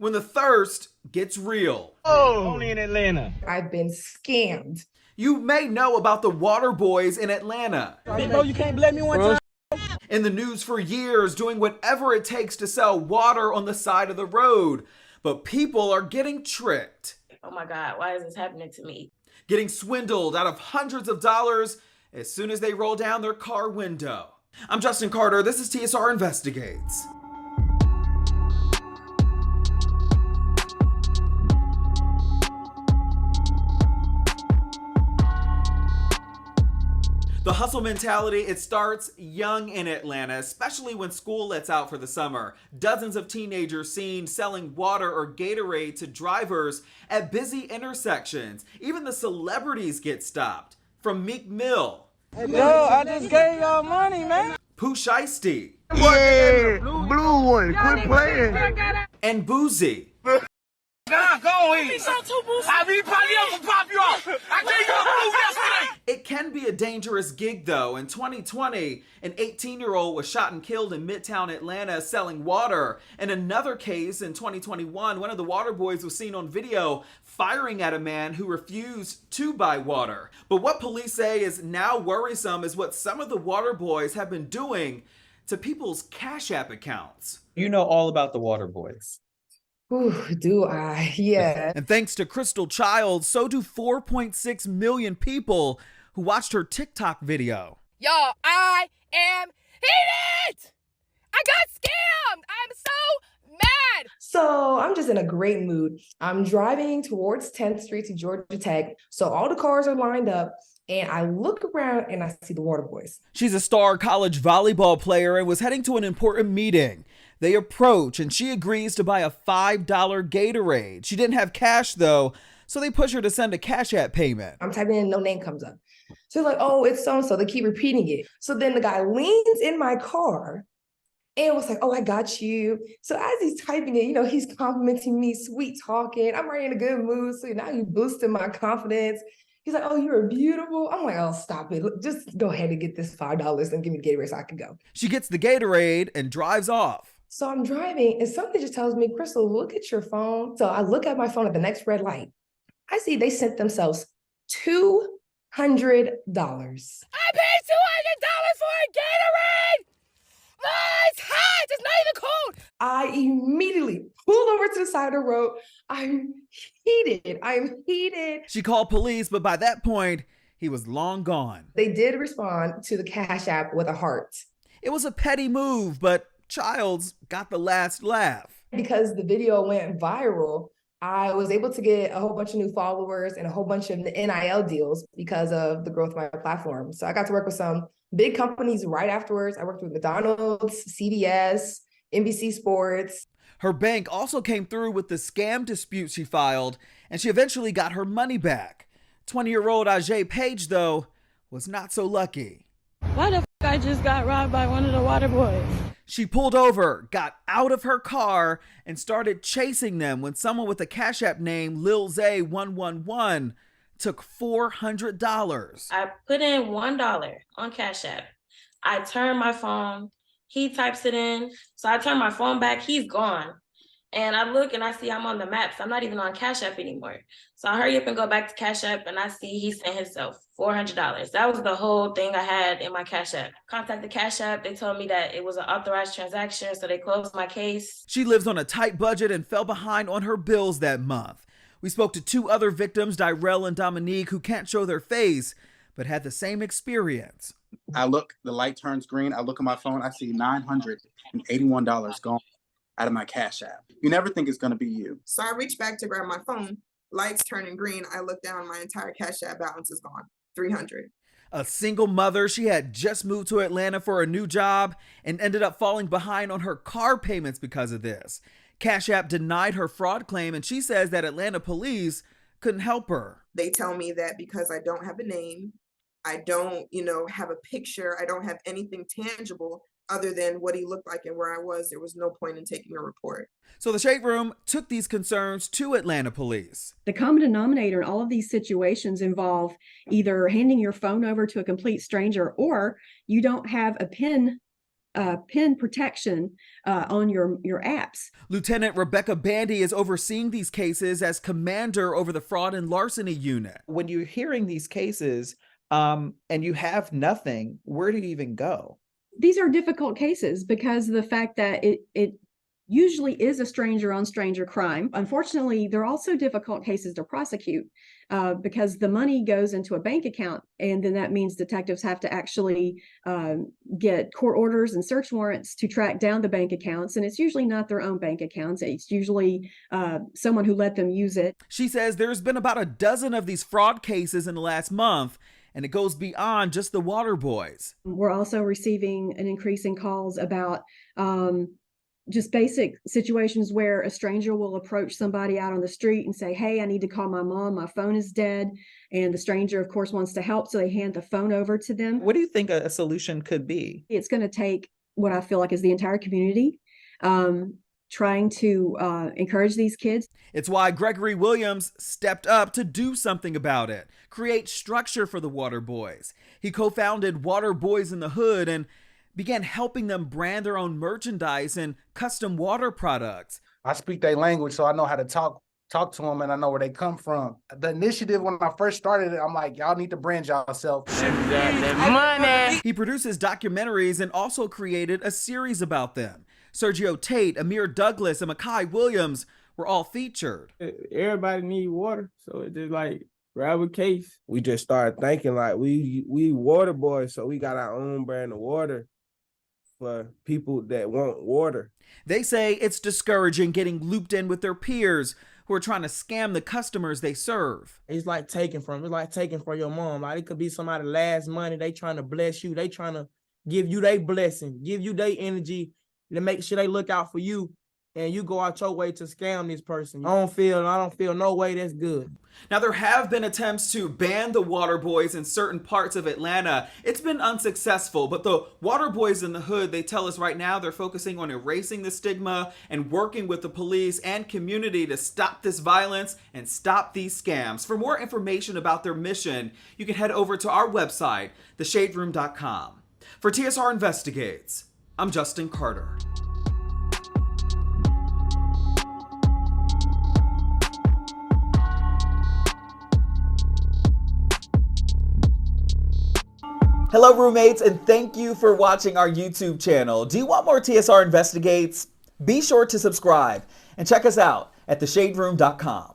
when the thirst gets real. Oh, only in Atlanta. I've been scammed. You may know about the water boys in Atlanta. Bro, you can't blame me one time. In the news for years, doing whatever it takes to sell water on the side of the road. But people are getting tricked. Oh my God, why is this happening to me? Getting swindled out of hundreds of dollars as soon as they roll down their car window. I'm Justin Carter, this is TSR Investigates. The hustle mentality, it starts young in Atlanta, especially when school lets out for the summer. Dozens of teenagers seen selling water or Gatorade to drivers at busy intersections. Even the celebrities get stopped. From Meek Mill. Yo, I just gave y'all money, man. Pooh Shiesty. Yeah, blue one, quit playing. And Boozy. Nah, go ahead. I be probably up to pop you off. I gave you a blue yesterday. It can be a dangerous gig though. In 2020, an 18-year-old was shot and killed in Midtown Atlanta selling water. In another case in 2021, one of the water boys was seen on video firing at a man who refused to buy water. But what police say is now worrisome is what some of the water boys have been doing to people's Cash App accounts. You know all about the water boys. Ooh, do I? Yeah. And thanks to Crystal Childs, so do 4.6 million people who watched her TikTok video. Y'all, I am heated! I got scammed! I'm so mad! So I'm just in a great mood. I'm driving towards 10th Street to Georgia Tech. So all the cars are lined up and I look around and I see the water boys. She's a star college volleyball player and was heading to an important meeting. They approach and she agrees to buy a $5 Gatorade. She didn't have cash though, so they push her to send a Cash App payment. I'm typing in, no name comes up. So they're like, oh, it's so-and-so. They keep repeating it. So then the guy leans in my car and was like, oh, I got you. So as he's typing it, he's complimenting me, sweet talking. I'm already in a good mood. So now he's boosting my confidence. He's like, oh, you're beautiful. I'm like, oh, stop it. Just go ahead and get this $5 and give me the Gatorade so I can go. She gets the Gatorade and drives off. So I'm driving and something just tells me, Crystal, look at your phone. So I look at my phone at the next red light. I see they sent themselves $200. I paid $200 for a Gatorade! Oh, it's hot! It's not even cold! I immediately pulled over to the side of the road. I'm heated. She called police, but by that point, he was long gone. They did respond to the Cash App with a heart. It was a petty move, but Childs got the last laugh. Because the video went viral, I was able to get a whole bunch of new followers and a whole bunch of NIL deals because of the growth of my platform. So I got to work with some big companies right afterwards. I worked with McDonald's, CVS, NBC Sports. Her bank also came through with the scam dispute she filed, and she eventually got her money back. 20-year-old Ajay Page, though, was not so lucky. Why the f*** I just got robbed by one of the water boys? She pulled over, got out of her car, and started chasing them when someone with a Cash App name Lil Zay 111 took $400. I put in $1 on Cash App. I turn my phone, he types it in. So I turn my phone back, he's gone. And I look and I see I'm on the maps. I'm not even on Cash App anymore. So I hurry up and go back to Cash App and I see he sent himself $400. That was the whole thing I had in my Cash App. Contacted Cash App. They told me that it was an authorized transaction, so they closed my case. She lives on a tight budget and fell behind on her bills that month. We spoke to two other victims, Dyrell and Dominique, who can't show their face, but had the same experience. I look, the light turns green. I look at my phone. I see $981 gone out of my Cash App. You never think it's going to be you. So I reach back to grab my phone. Lights turning green. I look down, my entire Cash App balance is gone. $300. A single mother, she had just moved to Atlanta for a new job and ended up falling behind on her car payments because of this. Cash App denied her fraud claim, and she says that Atlanta police couldn't help her. They tell me that because I don't have a name, I don't, have a picture, I don't have anything tangible other than what he looked like and where I was, there was no point in taking a report. So the Shade Room took these concerns to Atlanta police. The common denominator in all of these situations involve either handing your phone over to a complete stranger or you don't have a PIN PIN protection on your apps. Lieutenant Rebecca Bandy is overseeing these cases as commander over the fraud and larceny unit. When you're hearing these cases and you have nothing, where do you even go? These are difficult cases because of the fact that it usually is a stranger on stranger crime. Unfortunately, they're also difficult cases to prosecute because the money goes into a bank account, and then that means detectives have to actually get court orders and search warrants to track down the bank accounts, and it's usually not their own bank accounts. It's usually someone who let them use it. She says there's been about a dozen of these fraud cases in the last month, and it goes beyond just the water boys. We're also receiving an increase in calls about just basic situations where a stranger will approach somebody out on the street and say, hey, I need to call my mom, my phone is dead. And the stranger, of course, wants to help, so they hand the phone over to them. What do you think a solution could be? It's going to take what I feel like is the entire community trying to encourage these kids. It's why Gregory Williams stepped up to do something about it, create structure for the water boys. He co-founded Water Boys in the Hood and began helping them brand their own merchandise and custom water products. I speak their language, so I know how to talk to them, and I know where they come from. The initiative, when I first started it, I'm like, y'all need to brand yourself. Money. He produces documentaries and also created a series about them. Sergio Tate, Amir Douglas, and Makai Williams were all featured. Everybody need water, so it just like grab a case. We just started thinking like we water boys, so we got our own brand of water for people that want water. They say it's discouraging getting looped in with their peers who are trying to scam the customers they serve. It's like taking from your mom. Like it could be somebody last money. They trying to bless you. They trying to give you their blessing, give you their energy to make sure they look out for you. And you go out your way to scam this person. I don't feel no way that's good. Now, there have been attempts to ban the water boys in certain parts of Atlanta. It's been unsuccessful, but the Water Boys in the Hood, they tell us right now they're focusing on erasing the stigma and working with the police and community to stop this violence and stop these scams. For more information about their mission, you can head over to our website, theshaderoom.com. For TSR Investigates, I'm Justin Carter. Hello roommates, and thank you for watching our YouTube channel. Do you want more TSR Investigates? Be sure to subscribe and check us out at theshaderoom.com.